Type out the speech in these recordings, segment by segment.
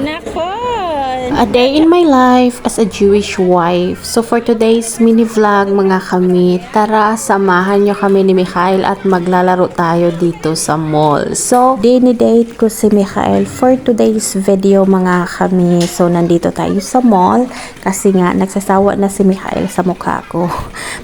Nako! A day in my life as a Jewish wife. So for today's mini vlog mga kami, tara samahan nyo kami ni Mikhail at maglalaro tayo dito sa mall. So dinidate ko si Mikhail for today's video mga kami. So nandito tayo sa mall kasi nga nagsasawa na si Mikhail sa mukha ko.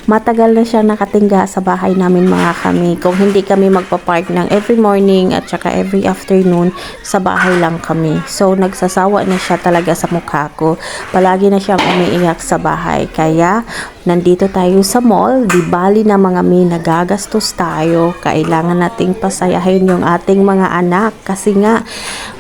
Matagal na siya nakatingga sa bahay namin mga kami. Kung hindi kami magpa-park ng every morning at saka every afternoon, sa bahay lang kami. So nagsasawa na siya talaga sa mukha ko. Palagi na siyang umiiyak sa bahay. Kaya, nandito tayo sa mall. Di bali na mga nagagastos tayo. Kailangan nating pasayahin yung ating mga anak. Kasi nga,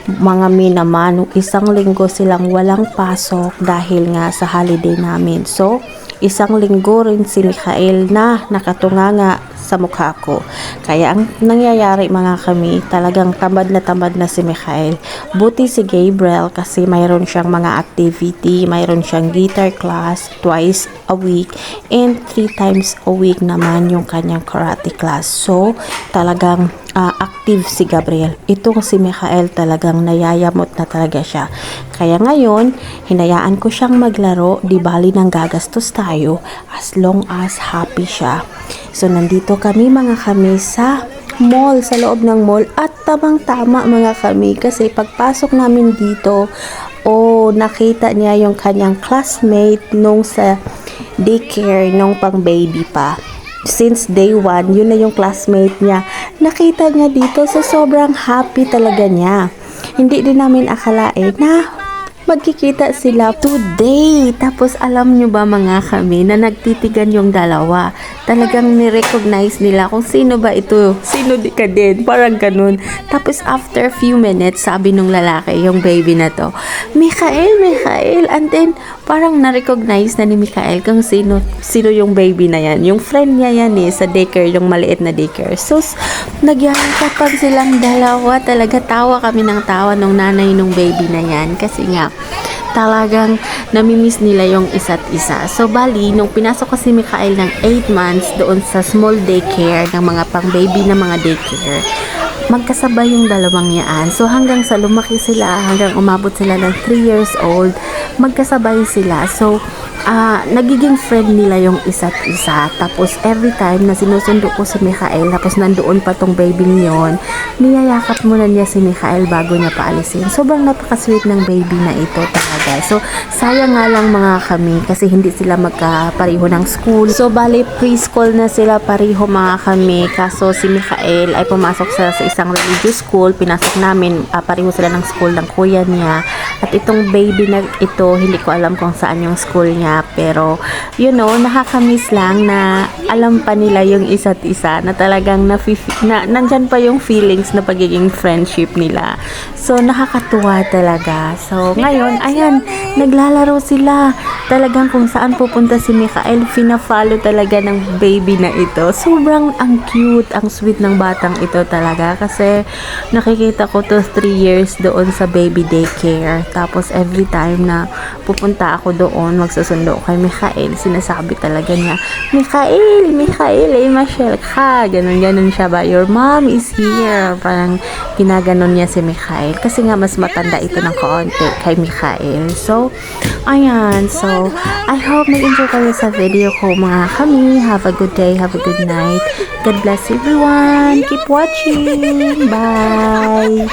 mga naman, isang linggo silang walang pasok dahil nga sa holiday namin. So, isang linggo rin si Mikhail na nakatunganga sa mukha ko. Kaya ang nangyayari mga kami, talagang tamad na si Mikhail. Buti si Gabriel kasi mayroon siyang mga activity, mayroon siyang guitar class twice a week and 3 times a week naman yung kanyang karate class. So, talagang active si Gabriel. Ito si Mikhail talagang nayayamot na talaga siya. Kaya ngayon, hinayaan ko siyang maglaro, di bali nang gagastos tayo as long as happy siya. So, nandito kami mga kami sa mall, sa loob ng mall at tamang-tama mga kami kasi pagpasok namin dito, nakita niya yung kanyang classmate nung sa daycare nung pang baby pa. Since day 1, yun na yung classmate niya. Nakita niya dito, so sobrang happy talaga niya. Hindi din namin akalain na magkikita sila today. Tapos alam nyo ba mga kami na nagtitigan yung dalawa. Talagang ni-recognize nila kung sino ba ito. Sino di ka din. Parang ganun. Tapos after few minutes, sabi nung lalaki, yung baby na to, Mikhail. And then parang na-recognize na ni Mikhail kung sino yung baby na yan. Yung friend niya yan sa daycare, yung maliit na daycare. So, nagyakapan silang dalawa. Talaga tawa kami ng tawa nung nanay nung baby na yan. Kasi nga, talagang namimiss nila yung isa't isa. So, bali, nung pinasok ko si Mikhail ng 8 months doon sa small daycare ng mga pang-baby na mga daycare, magkasabay yung dalawang yaan. So, hanggang sa lumaki sila, hanggang umabot sila ng 3 years old, magkasabay sila. So, nagiging friend nila yung isa't isa. Tapos, every time na sinusundo ko si Mikhail, tapos nandoon pa tong baby niyon, niyayakap muna niya si Mikhail bago niya paalisin. Sobrang napaka-sweet ng baby na ito talaga. So, sayang nga lang mga kami kasi hindi sila magkapareho ng school. So, bali, preschool na sila pareho mga kami. Kaso, si Mikhail ay pumasok sa isang religious school. Pinasok namin, pareho sila ng school ng kuya niya. At itong baby na ito, hindi ko alam kung saan yung school niya. Pero, nakakamiss lang na alam pa nila yung isa't isa na talagang nandyan pa yung feelings na pagiging friendship nila. So, nakakatuwa talaga. So, ngayon, ayan, naglalaro sila. Talagang kung saan pupunta si Mikhail, fina-follow talaga ng baby na ito. Sobrang ang cute, ang sweet ng batang ito talaga. Kasi, nakikita ko to 3 years doon sa baby daycare. Tapos, every time na pupunta ako doon, magsusundo kay Mikhail, sinasabi talaga niya, Mikhail, masyal ka. Ganon siya ba? Your mom is here. Parang ginaganon niya si Mikhail. Kasi nga, mas matanda ito ng kaunti kay Mikhail. So, ayan. So, I hope nag-enjoy kayo sa video ko mga kami. Have a good day. Have a good night. God bless everyone. Keep watching. Bye.